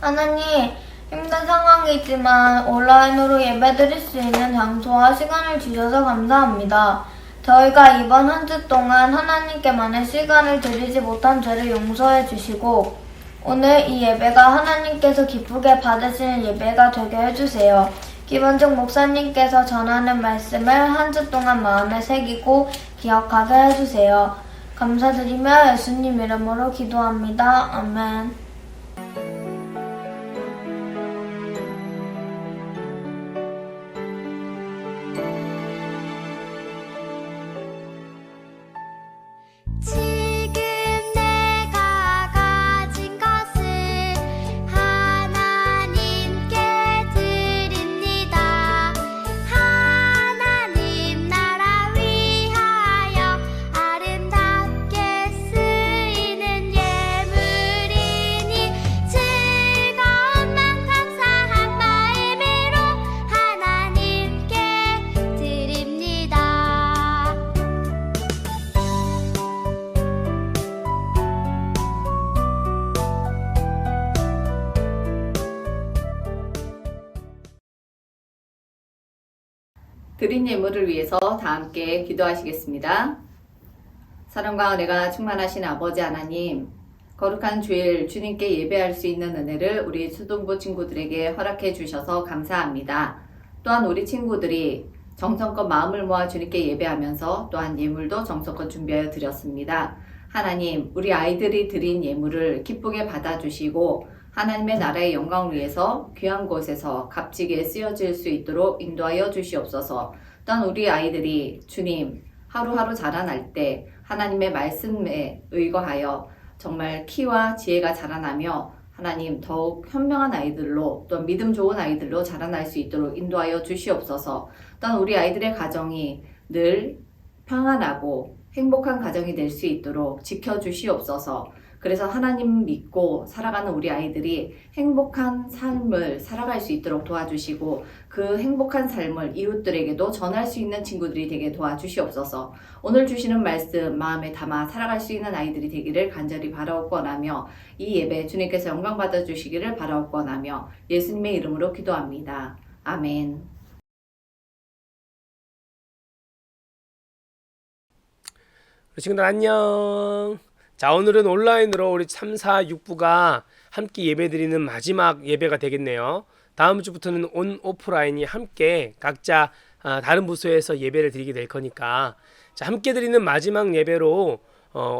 하나님, 힘든 상황이지만 온라인으로 예배드릴 수 있는 장소와 시간을 주셔서 감사합니다. 저희가 이번 한 주 동안 하나님께만의 시간을 드리지 못한 죄를 용서해 주시고 오늘 이 예배가 하나님께서 기쁘게 받으시는 예배가 되게 해주세요. 김원중 목사님께서 전하는 말씀을 한 주 동안 마음에 새기고 기억하게 해주세요. 감사드리며 예수님 이름으로 기도합니다. 아멘. 지금 내가 가진 것을 하나님께 드립니다. 하나님 나라 위하여 아름답게 쓰이는 예물이니 즐거움만 감사한 마음으로 하나님께 드립니다. 드린 예물을 위해서 다 함께 기도하시겠습니다. 사랑과 은혜가 충만하신 아버지 하나님, 거룩한 주일 주님께 예배할 수 있는 은혜를 우리 수동부 친구들에게 허락해 주셔서 감사합니다. 또한 우리 친구들이 정성껏 마음을 모아 주님께 예배하면서 또한 예물도 정성껏 준비하여 드렸습니다. 하나님, 우리 아이들이 드린 예물을 기쁘게 받아주시고 하나님의 나라의 영광을 위해서 귀한 곳에서 값지게 쓰여질 수 있도록 인도하여 주시옵소서. 또한 우리 아이들이 주님 하루하루 자라날 때 하나님의 말씀에 의거하여 정말 키와 지혜가 자라나며 하나님 더욱 현명한 아이들로 또 믿음 좋은 아이들로 자라날 수 있도록 인도하여 주시옵소서. 또한 우리 아이들의 가정이 늘 평안하고 행복한 가정이 될 수 있도록 지켜주시옵소서. 그래서 하나님 믿고 살아가는 우리 아이들이 행복한 삶을 살아갈 수 있도록 도와주시고 그 행복한 삶을 이웃들에게도 전할 수 있는 친구들이 되게 도와주시옵소서. 오늘 주시는 말씀 마음에 담아 살아갈 수 있는 아이들이 되기를 간절히 바라옵고나며 이 예배 주님께서 영광 받아주시기를 바라옵고나며 예수님의 이름으로 기도합니다. 아멘. 친구들 안녕. 자, 오늘은 온라인으로 우리 3, 4, 6부가 함께 예배드리는 마지막 예배가 되겠네요. 다음 주부터는 온 오프라인이 함께 각자 다른 부서에서 예배를 드리게 될 거니까 자, 함께 드리는 마지막 예배로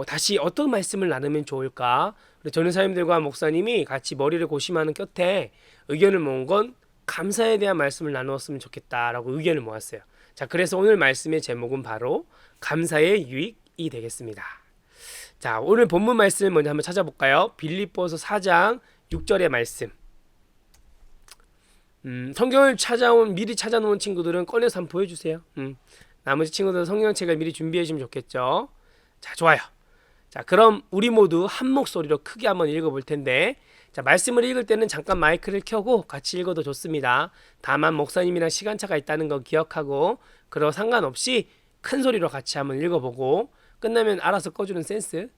다시 어떤 말씀을 나누면 좋을까? 우리 전도사님들과 목사님이 같이 머리를 고심하는 끝에 의견을 모은 건 감사에 대한 말씀을 나누었으면 좋겠다라고 의견을 모았어요. 자, 그래서 오늘 말씀의 제목은 바로 감사의 유익이 되겠습니다. 자, 오늘 본문 말씀 먼저 한번 찾아볼까요? 빌립보서 4장 6절의 말씀. 성경을 미리 찾아놓은 친구들은 꺼내서 한번 보여주세요. 나머지 친구들은 성경책을 미리 준비해 주시면 좋겠죠. 자, 좋아요. 자, 그럼 우리 모두 한 목소리로 크게 한번 읽어볼 텐데, 자, 말씀을 읽을 때는 잠깐 마이크를 켜고 같이 읽어도 좋습니다. 다만 목사님이랑 시간차가 있다는 거 기억하고, 그러 상관없이 큰 소리로 같이 한번 읽어보고 끝나면 알아서 꺼주는 센스.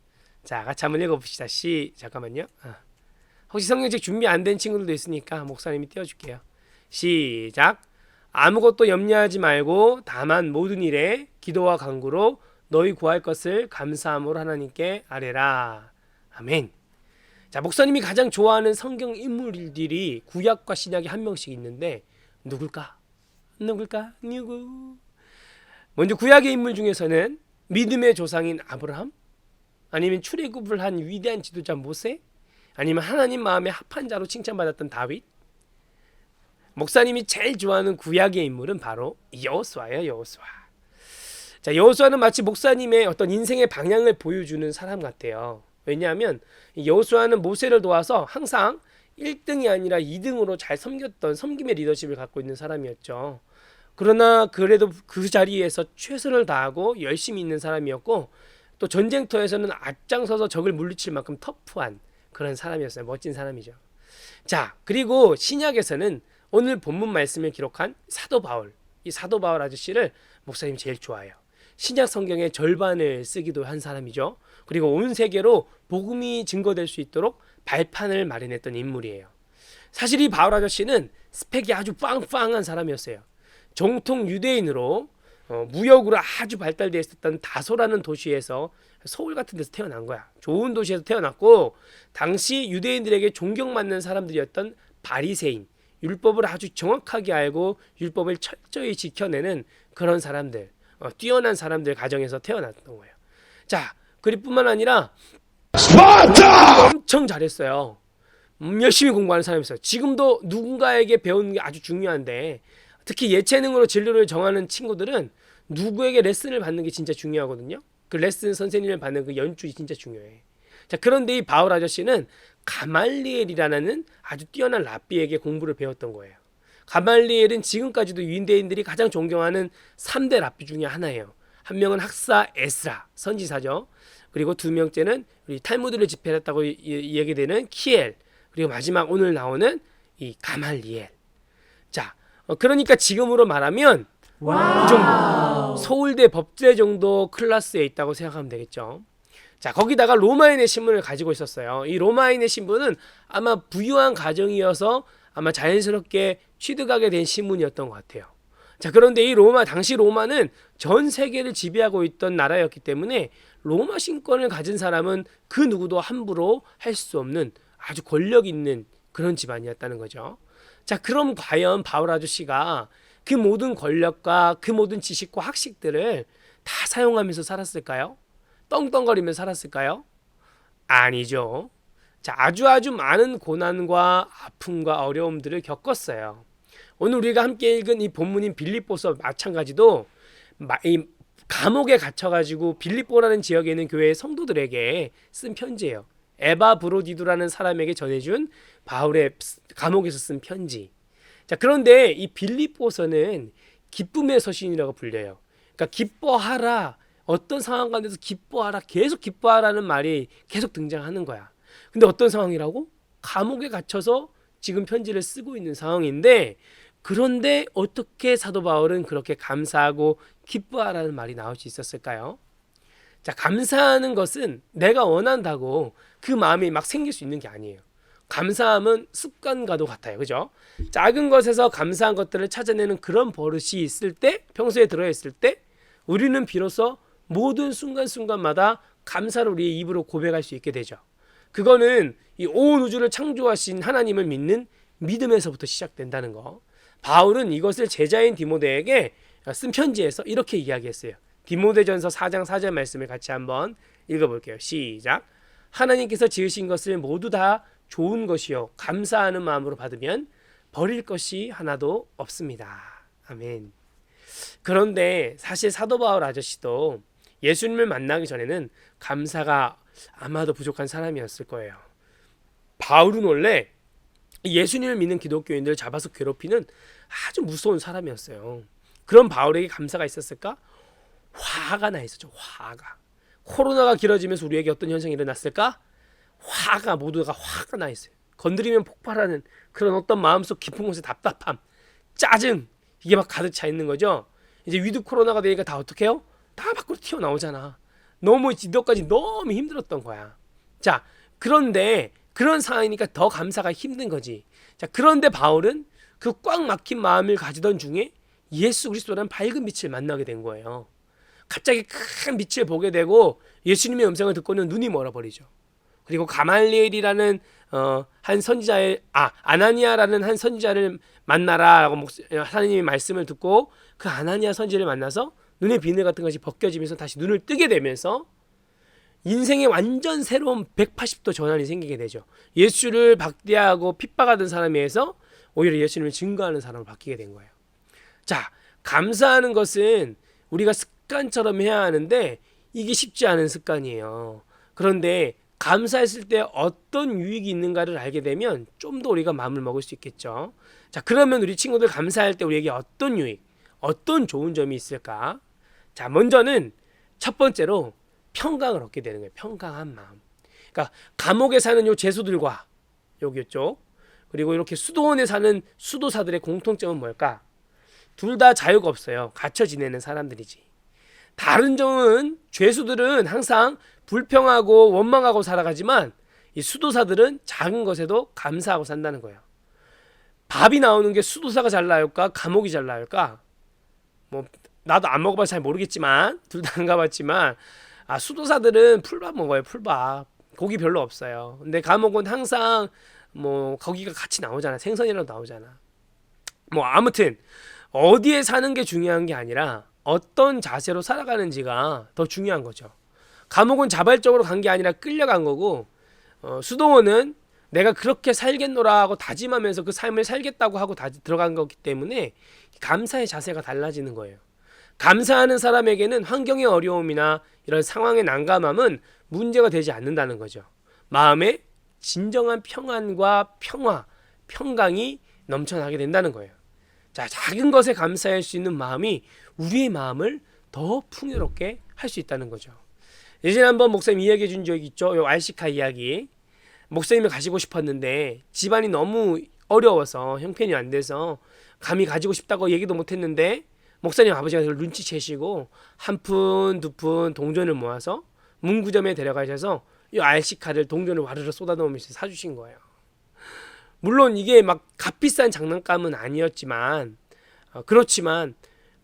자, 같이 한번 읽어봅시다. 잠깐만요. 혹시 성경책 준비 안 된 친구들도 있으니까 목사님이 띄워줄게요. 시작. 아무것도 염려하지 말고 다만 모든 일에 기도와 간구로 너희 구할 것을 감사함으로 하나님께 아뢰라. 아멘. 자, 목사님이 가장 좋아하는 성경 인물들이 구약과 신약에 한 명씩 있는데 누굴까? 누구? 먼저 구약의 인물 중에서는 믿음의 조상인 아브라함, 아니면 출애굽을 한 위대한 지도자 모세, 아니면 하나님 마음에 합한 자로 칭찬받았던 다윗. 목사님이 제일 좋아하는 구약의 인물은 바로 여호수아예요. 여호수아. 자, 여호수아는 마치 목사님의 어떤 인생의 방향을 보여주는 사람 같아요. 왜냐하면 여호수아는 모세를 도와서 항상 1등이 아니라 2등으로 잘 섬겼던 섬김의 리더십을 갖고 있는 사람이었죠. 그러나 그래도 그 자리에서 최선을 다하고 열심히 있는 사람이었고 또 전쟁터에서는 앞장서서 적을 물리칠 만큼 터프한 그런 사람이었어요. 멋진 사람이죠. 자, 그리고 신약에서는 오늘 본문 말씀을 기록한 사도 바울, 이 사도 바울 아저씨를 목사님이 제일 좋아해요. 신약 성경의 절반을 쓰기도 한 사람이죠. 그리고 온 세계로 복음이 증거될 수 있도록 발판을 마련했던 인물이에요. 사실 이 바울 아저씨는 스펙이 아주 빵빵한 사람이었어요. 정통 유대인으로 무역으로 아주 발달되어 있었던 다소라는 도시에서 서울 같은 데서 태어난 거야. 좋은 도시에서 태어났고 당시 유대인들에게 존경받는 사람들이었던 바리새인, 율법을 아주 정확하게 알고 율법을 철저히 지켜내는 그런 사람들, 뛰어난 사람들 가정에서 태어났던 거예요. 자, 그뿐만 아니라 엄청 잘했어요. 열심히 공부하는 사람이었어요. 지금도 누군가에게 배우는 게 아주 중요한데 특히 예체능으로 진로를 정하는 친구들은 누구에게 레슨을 받는 게 진짜 중요하거든요. 그 레슨 선생님을 받는 그 연줄이 진짜 중요해. 자, 그런데 이 바울 아저씨는 가말리엘이라는 아주 뛰어난 랍비에게 공부를 배웠던 거예요. 가말리엘은 지금까지도 유대인들이 가장 존경하는 3대 랍비 중에 하나예요. 한 명은 학사 에스라, 선지사죠. 그리고 두 명째는 우리 탈무드를 집필했다고 얘기되는 키엘, 그리고 마지막 오늘 나오는 이 가말리엘. 자, 그러니까 지금으로 말하면 이 정도, 서울대 법대 정도 클래스에 있다고 생각하면 되겠죠. 자, 거기다가 로마인의 신분을 가지고 있었어요. 이 로마인의 신분은 아마 부유한 가정이어서 아마 자연스럽게 취득하게 된 신분이었던 것 같아요. 자, 그런데 이 당시 로마는 전 세계를 지배하고 있던 나라였기 때문에 로마 신권을 가진 사람은 그 누구도 함부로 할 수 없는 아주 권력 있는 그런 집안이었다는 거죠. 자, 그럼 과연 바울 아저씨가 그 모든 권력과 그 모든 지식과 학식들을 다 사용하면서 살았을까요? 떵떵거리면서 살았을까요? 아니죠. 자, 아주 많은 고난과 아픔과 어려움들을 겪었어요. 오늘 우리가 함께 읽은 이 본문인 빌립보서 마찬가지도 이 감옥에 갇혀가지고 빌립보라는 지역에 있는 교회의 성도들에게 쓴 편지예요. 에바 브로디두라는 사람에게 전해준 바울의 감옥에서 쓴 편지. 자, 그런데 이 빌립보서는 기쁨의 서신이라고 불려요. 그러니까 기뻐하라, 어떤 상황 가운데서 기뻐하라, 계속 기뻐하라는 말이 계속 등장하는 거야. 근데 어떤 상황이라고? 감옥에 갇혀서 지금 편지를 쓰고 있는 상황인데, 그런데 어떻게 사도 바울은 그렇게 감사하고 기뻐하라는 말이 나올 수 있었을까요? 자, 감사하는 것은 내가 원한다고 그 마음이 막 생길 수 있는 게 아니에요. 감사함은 습관과도 같아요. 그죠? 작은 것에서 감사한 것들을 찾아내는 그런 버릇이 있을 때, 평소에 들어있을 때 우리는 비로소 모든 순간순간마다 감사를 우리의 입으로 고백할 수 있게 되죠. 그거는 이 온 우주를 창조하신 하나님을 믿는 믿음에서부터 시작된다는 거. 바울은 이것을 제자인 디모데에게 쓴 편지에서 이렇게 이야기했어요. 디모데전서 4장 4절 말씀을 같이 한번 읽어볼게요. 시작. 하나님께서 지으신 것을 모두 다 좋은 것이요 감사하는 마음으로 받으면 버릴 것이 하나도 없습니다. 아멘. 그런데 사실 사도 바울 아저씨도 예수님을 만나기 전에는 감사가 아마도 부족한 사람이었을 거예요. 바울은 원래 예수님을 믿는 기독교인들을 잡아서 괴롭히는 아주 무서운 사람이었어요. 그런 바울에게 감사가 있었을까? 화가 나 있었죠. 화가. 코로나가 길어지면서 우리에게 어떤 현상이 일어났을까? 모두가 화가 나 있어요. 건드리면 폭발하는 그런 어떤 마음속 깊은 곳에 답답함, 짜증, 이게 막 가득 차 있는 거죠. 이제 위드 코로나가 되니까 다 어떻게 해요? 다 밖으로 튀어나오잖아. 이때까지 너무 힘들었던 거야. 자, 그런데 그런 상황이니까 더 감사가 힘든 거지. 자, 그런데 바울은 그 꽉 막힌 마음을 가지던 중에 예수 그리스도라는 밝은 빛을 만나게 된 거예요. 갑자기 큰 빛을 보게 되고 예수님의 음성을 듣고는 눈이 멀어버리죠. 그리고 가말리엘이라는 한 선지자의 아나니아라는 한 선지자를 만나라라고 하나님의 말씀을 듣고 그 아나니아 선지자를 만나서 눈의 비늘 같은 것이 벗겨지면서 다시 눈을 뜨게 되면서 인생의 완전 새로운 180도 전환이 생기게 되죠. 예수를 박대하고 핍박하던 사람에서 오히려 예수님을 증거하는 사람으로 바뀌게 된 거예요. 자, 감사하는 것은 우리가 습관처럼 해야 하는데 이게 쉽지 않은 습관이에요. 그런데 감사했을 때 어떤 유익이 있는가를 알게 되면 좀 더 우리가 마음을 먹을 수 있겠죠. 자, 그러면 우리 친구들 감사할 때 우리에게 어떤 유익, 어떤 좋은 점이 있을까? 자, 먼저는 첫 번째로 평강을 얻게 되는 거예요. 평강한 마음. 그러니까 감옥에 사는 요 죄수들과 여기 쪽 그리고 이렇게 수도원에 사는 수도사들의 공통점은 뭘까? 둘 다 자유가 없어요. 갇혀 지내는 사람들이지. 다른 점은 죄수들은 항상 불평하고 원망하고 살아가지만 이 수도사들은 작은 것에도 감사하고 산다는 거예요. 밥이 나오는 게 수도사가 잘 나올까 감옥이 잘 나올까? 뭐 나도 안 먹어봐서 잘 모르겠지만 둘 다 안 가봤지만 수도사들은 풀밥 먹어요. 풀밥. 고기 별로 없어요. 근데 감옥은 항상 뭐 고기가 같이 나오잖아. 생선이라도 나오잖아. 뭐 아무튼 어디에 사는 게 중요한 게 아니라 어떤 자세로 살아가는지가 더 중요한 거죠. 감옥은 자발적으로 간 게 아니라 끌려간 거고, 수도원은 내가 그렇게 살겠노라 하고 다짐하면서 그 삶을 살겠다고 하고 들어간 거기 때문에 감사의 자세가 달라지는 거예요. 감사하는 사람에게는 환경의 어려움이나 이런 상황의 난감함은 문제가 되지 않는다는 거죠. 마음에 진정한 평안과 평화, 평강이 넘쳐나게 된다는 거예요. 자, 작은 것에 감사할 수 있는 마음이 우리의 마음을 더 풍요롭게 할 수 있다는 거죠. 예전에 한번 목사님 이야기해 준 적이 있죠. 요 알시카 이야기. 목사님을 가지고 싶었는데 집안이 너무 어려워서 형편이 안 돼서 감히 가지고 싶다고 얘기도 못했는데 목사님 아버지가 그걸 눈치채시고 한 푼, 두 푼 동전을 모아서 문구점에 데려가셔서 이 알시카를 동전을 와르르 쏟아놓으면서 사주신 거예요. 물론 이게 막 값비싼 장난감은 아니었지만 그렇지만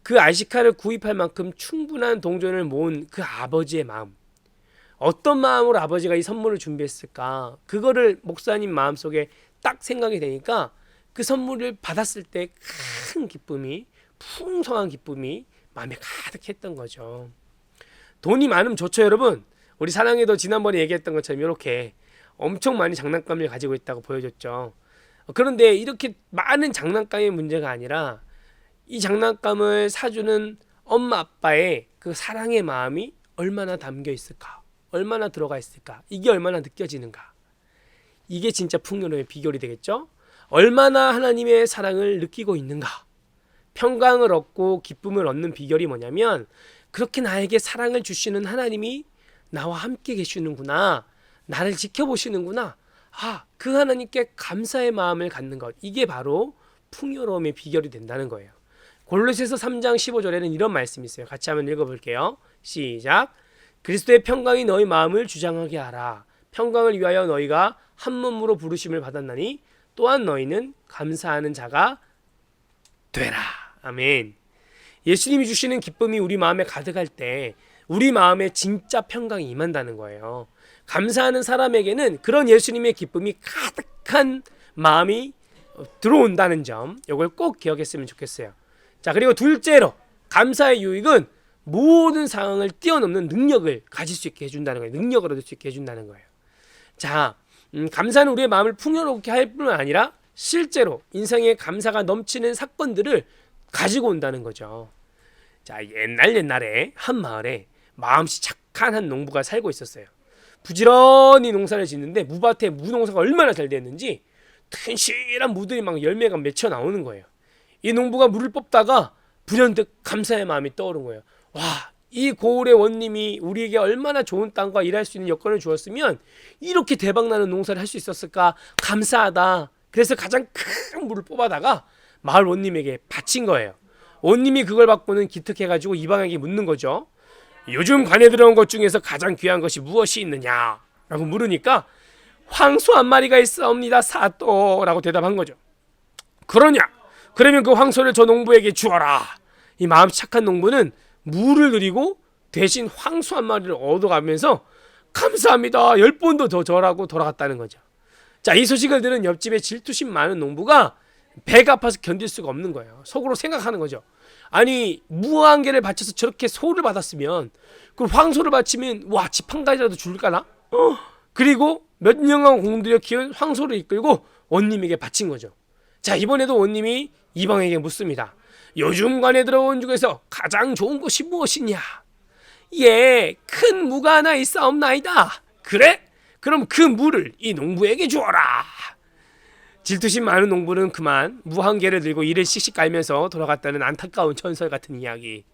그 알시카를 구입할 만큼 충분한 동전을 모은 그 아버지의 마음, 어떤 마음으로 아버지가 이 선물을 준비했을까, 그거를 목사님 마음속에 딱 생각이 되니까 그 선물을 받았을 때 큰 기쁨이, 풍성한 기쁨이 마음에 가득했던 거죠. 돈이 많으면 좋죠, 여러분. 우리 사랑에도 지난번에 얘기했던 것처럼 이렇게 엄청 많이 장난감을 가지고 있다고 보여줬죠. 그런데 이렇게 많은 장난감의 문제가 아니라 이 장난감을 사주는 엄마 아빠의 그 사랑의 마음이 얼마나 담겨 있을까, 얼마나 들어가 있을까, 이게 얼마나 느껴지는가, 이게 진짜 풍요로움의 비결이 되겠죠. 얼마나 하나님의 사랑을 느끼고 있는가, 평강을 얻고 기쁨을 얻는 비결이 뭐냐면 그렇게 나에게 사랑을 주시는 하나님이 나와 함께 계시는구나, 나를 지켜보시는구나, 그 하나님께 감사의 마음을 갖는 것, 이게 바로 풍요로움의 비결이 된다는 거예요. 골로새서 3장 15절에는 이런 말씀이 있어요. 같이 한번 읽어볼게요. 시작. 그리스도의 평강이 너희 마음을 주장하게 하라. 평강을 위하여 너희가 한 몸으로 부르심을 받았나니 또한 너희는 감사하는 자가 되라. 아멘. 예수님이 주시는 기쁨이 우리 마음에 가득할 때 우리 마음에 진짜 평강이 임한다는 거예요. 감사하는 사람에게는 그런 예수님의 기쁨이 가득한 마음이 들어온다는 점, 이걸 꼭 기억했으면 좋겠어요. 자, 그리고 둘째로 감사의 유익은 모든 상황을 뛰어넘는 능력을 가질 수 있게 해준다는 거예요. 능력을 얻을 수 있게 해준다는 거예요. 자, 감사는 우리의 마음을 풍요롭게 할 뿐만 아니라 실제로 인생에 감사가 넘치는 사건들을 가지고 온다는 거죠. 자, 옛날에 한 마을에 마음씨 착한 한 농부가 살고 있었어요. 부지런히 농사를 짓는데 무밭에 무농사가 얼마나 잘 됐는지 튼실한 무들이 막 열매가 맺혀 나오는 거예요. 이 농부가 물을 뽑다가 불현듯 감사의 마음이 떠오른 거예요. 와, 이 고을의 원님이 우리에게 얼마나 좋은 땅과 일할 수 있는 여건을 주었으면 이렇게 대박나는 농사를 할 수 있었을까, 감사하다. 그래서 가장 큰 물을 뽑아다가 마을 원님에게 바친 거예요. 원님이 그걸 받고는 기특해가지고 이방에게 묻는 거죠. 요즘 관에 들어온 것 중에서 가장 귀한 것이 무엇이 있느냐 라고 물으니까 황소 한 마리가 있사옵니다 사또 라고 대답한 거죠. 그러냐? 그러면 그 황소를 저 농부에게 주어라. 이 마음 착한 농부는 물을 드리고 대신 황소 한 마리를 얻어가면서 감사합니다 10번도 더 절하고 돌아갔다는 거죠. 자, 이 소식을 들은 옆집에 질투심 많은 농부가 배가 아파서 견딜 수가 없는 거예요. 속으로 생각하는 거죠. 아니, 무한계를 바쳐서 저렇게 소를 받았으면 그 황소를 바치면 와, 집 한 가지라도 줄까나? 그리고 몇 년간 공들여 키운 황소를 이끌고 원님에게 바친 거죠. 자, 이번에도 원님이 이방에게 묻습니다. 요즘 관에 들어온 중에서 가장 좋은 것이 무엇이냐? 예, 큰 무가 하나 있사옵나이다. 그래? 그럼 그 무를 이 농부에게 주어라. 질투심 많은 농부는 그만 무 한 개를 들고 이를 씩씩 깔면서 돌아갔다는 안타까운 전설 같은 이야기.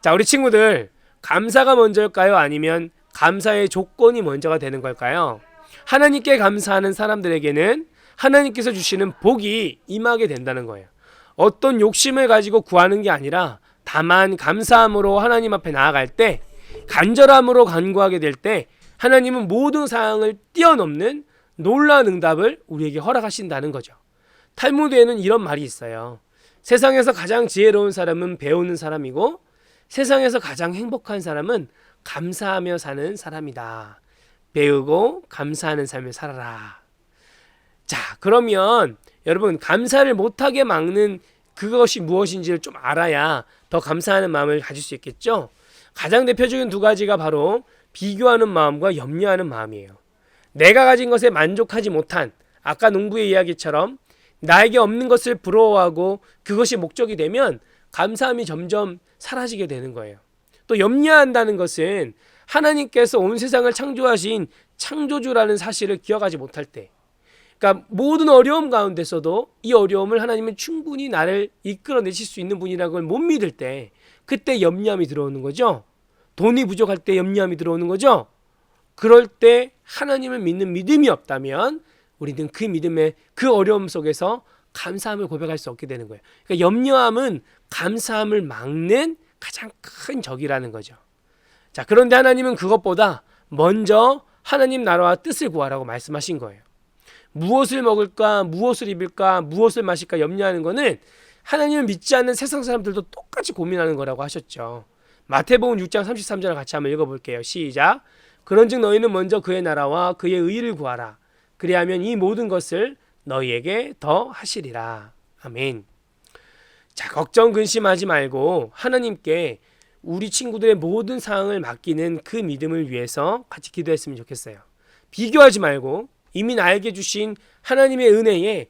자, 우리 친구들, 감사가 먼저일까요? 아니면 감사의 조건이 먼저가 되는 걸까요? 하나님께 감사하는 사람들에게는 하나님께서 주시는 복이 임하게 된다는 거예요. 어떤 욕심을 가지고 구하는 게 아니라 다만 감사함으로 하나님 앞에 나아갈 때, 간절함으로 간구하게 될 때 하나님은 모든 상황을 뛰어넘는 놀라운 응답을 우리에게 허락하신다는 거죠. 탈무드에는 이런 말이 있어요. 세상에서 가장 지혜로운 사람은 배우는 사람이고 세상에서 가장 행복한 사람은 감사하며 사는 사람이다. 배우고 감사하는 삶을 살아라. 자, 그러면 여러분 감사를 못하게 막는 그것이 무엇인지를 좀 알아야 더 감사하는 마음을 가질 수 있겠죠. 가장 대표적인 두 가지가 바로 비교하는 마음과 염려하는 마음이에요. 내가 가진 것에 만족하지 못한, 아까 농부의 이야기처럼 나에게 없는 것을 부러워하고 그것이 목적이 되면 감사함이 점점 사라지게 되는 거예요. 또 염려한다는 것은 하나님께서 온 세상을 창조하신 창조주라는 사실을 기억하지 못할 때, 그러니까 모든 어려움 가운데서도 이 어려움을 하나님은 충분히 나를 이끌어내실 수 있는 분이라는 걸 못 믿을 때, 그때 염려함이 들어오는 거죠. 돈이 부족할 때 염려함이 들어오는 거죠. 그럴 때 하나님을 믿는 믿음이 없다면 우리는 그 믿음의 그 어려움 속에서 감사함을 고백할 수 없게 되는 거예요. 그러니까 염려함은 감사함을 막는 가장 큰 적이라는 거죠. 자, 그런데 하나님은 그것보다 먼저 하나님 나라와 뜻을 구하라고 말씀하신 거예요. 무엇을 먹을까, 무엇을 입을까, 무엇을 마실까 염려하는 거는 하나님을 믿지 않는 세상 사람들도 똑같이 고민하는 거라고 하셨죠. 마태복음 6장 33절을 같이 한번 읽어볼게요. 시작. 그런즉 너희는 먼저 그의 나라와 그의 의를 구하라. 그리하면 이 모든 것을 너희에게 더 하시리라. 아멘. 자, 걱정 근심하지 말고 하나님께 우리 친구들의 모든 상황을 맡기는 그 믿음을 위해서 같이 기도했으면 좋겠어요. 비교하지 말고 이미 나에게 주신 하나님의 은혜에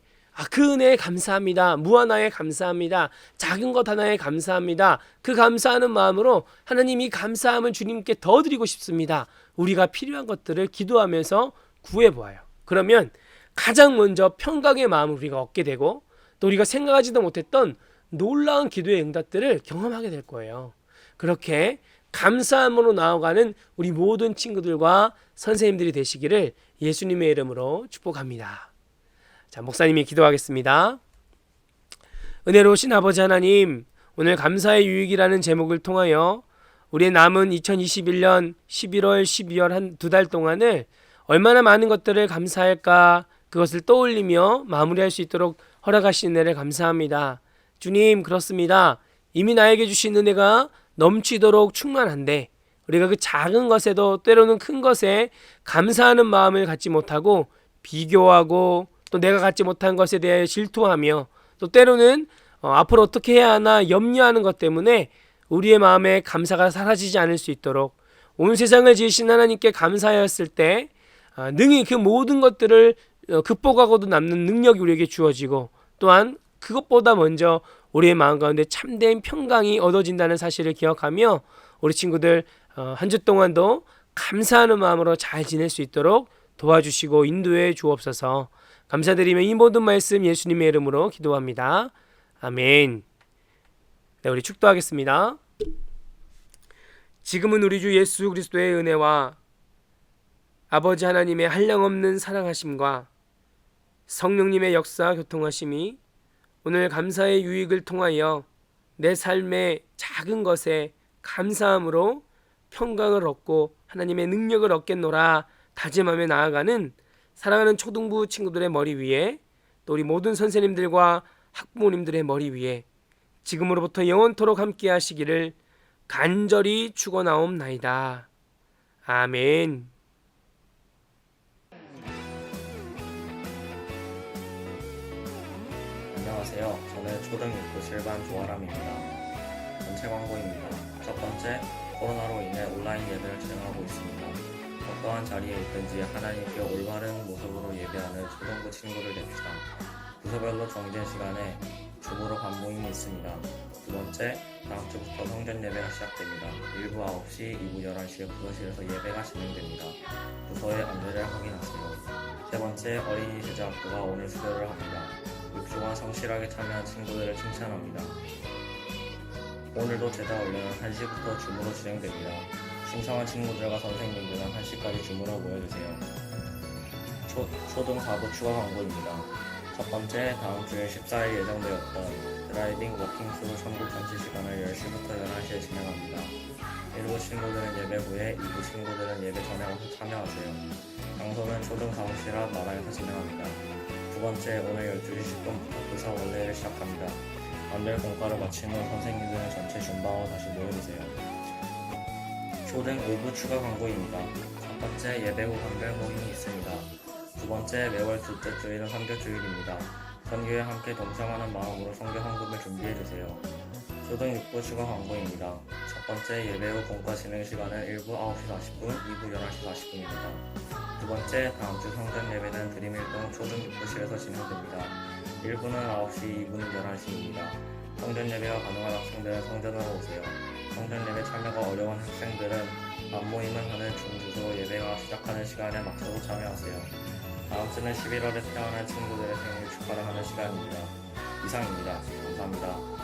그 은혜에 감사합니다. 무하나에 감사합니다. 작은 것 하나에 감사합니다. 그 감사하는 마음으로 하나님 이 감사함을 주님께 더 드리고 싶습니다. 우리가 필요한 것들을 기도하면서 구해보아요. 그러면 가장 먼저 평강의 마음을 우리가 얻게 되고 또 우리가 생각하지도 못했던 놀라운 기도의 응답들을 경험하게 될 거예요. 그렇게 감사함으로 나아가는 우리 모든 친구들과 선생님들이 되시기를 예수님의 이름으로 축복합니다. 자, 목사님이 기도하겠습니다. 은혜로우신 아버지 하나님, 오늘 감사의 유익이라는 제목을 통하여 우리의 남은 2021년 11월, 12월 한 두 달 동안을 얼마나 많은 것들을 감사할까, 그것을 떠올리며 마무리할 수 있도록 허락하신 은혜를 감사합니다. 주님, 그렇습니다. 이미 나에게 주신 은혜가 넘치도록 충만한데 우리가 그 작은 것에도 때로는 큰 것에 감사하는 마음을 갖지 못하고 비교하고 또 내가 갖지 못한 것에 대해 질투하며 또 때로는 앞으로 어떻게 해야 하나 염려하는 것 때문에 우리의 마음에 감사가 사라지지 않을 수 있도록 온 세상을 지으신 하나님께 감사하였을 때 능히 그 모든 것들을 극복하고도 남는 능력이 우리에게 주어지고 또한 그것보다 먼저 우리의 마음 가운데 참된 평강이 얻어진다는 사실을 기억하며 우리 친구들 한 주 동안도 감사하는 마음으로 잘 지낼 수 있도록 도와주시고 인도해 주옵소서. 감사드리며 이 모든 말씀 예수님의 이름으로 기도합니다. 아멘. 네, 우리 축도하겠습니다. 지금은 우리 주 예수 그리스도의 은혜와 아버지 하나님의 한량없는 사랑하심과 성령님의 역사 교통하심이 오늘 감사의 유익을 통하여 내 삶의 작은 것에 감사함으로 평강을 얻고 하나님의 능력을 얻겠노라 다짐하며 나아가는 사랑하는 초등부 친구들의 머리 위에 또 우리 모든 선생님들과 학부모님들의 머리 위에 지금으로부터 영원토록 함께 하시기를 간절히 축원하옵나이다. 아멘. 안녕하세요. 저는 초등학교 7반 조아람입니다. 전체 광고입니다. 첫 번째, 코로나로 인해 온라인 예배를 진행하고 있습니다. 어떠한 자리에 있든지 하나님께 올바른 모습으로 예배하는 초등부 친구를 됩시다. 부서별로 정해진 시간에 주보로 반모임이 있습니다. 두 번째, 다음 주부터 성전 예배가 시작됩니다. 1부 9시, 2부 11시에 부서실에서 예배가 진행됩니다. 부서의 안내를 확인하세요. 세 번째, 어린이 제자학교가 오늘 수료를 합니다. 6주간 성실하게 참여한 친구들을 칭찬합니다. 오늘도 제자 훈련은 1시부터 줌으로 진행됩니다. 신청한 친구들과 선생님들은 1시까지 줌으로 모여주세요. 초등 4부 추가 광고입니다. 첫 번째, 다음 주에 14일 예정되었던 드라이빙 워킹스루 천국 잔치 시간을 10시부터 11시에 진행합니다. 1부 친구들은 예배 후에 2부 친구들은 예배 전에 와서 참여하세요. 장소는 초등 사무실 앞 마당에서 진행합니다. 두 번째, 오늘 12시 10분부터 교사 원래를 시작합니다. 안될 공과를 마친 후 선생님들은 전체 준방으로 다시 모여주세요. 초등 5부 추가 광고입니다. 첫 번째, 예배 후 한별 모임이 있습니다. 두 번째, 매월 둘째 주일은 선교주일입니다. 선교에 함께 동참하는 마음으로 선교 헌금을 준비해주세요. 초등 6부 추가 광고입니다. 첫 번째, 예배 후 공과 진행 시간은 1부 9시 40분, 2부 11시 40분입니다. 두 번째, 다음 주 성전 예배는 드림일동 초등 6부실에서 진행됩니다. 1부는 9시, 2부는 11시입니다. 성전 예배가 가능한 학생들은 성전으로 오세요. 성전 예배 참여가 어려운 학생들은 안모임을 하는 중 주소로 예배가 시작하는 시간에 맞춰서 참여하세요. 다음 주는 11월에 태어난 친구들의 생일 축하를 하는 시간입니다. 이상입니다. 감사합니다.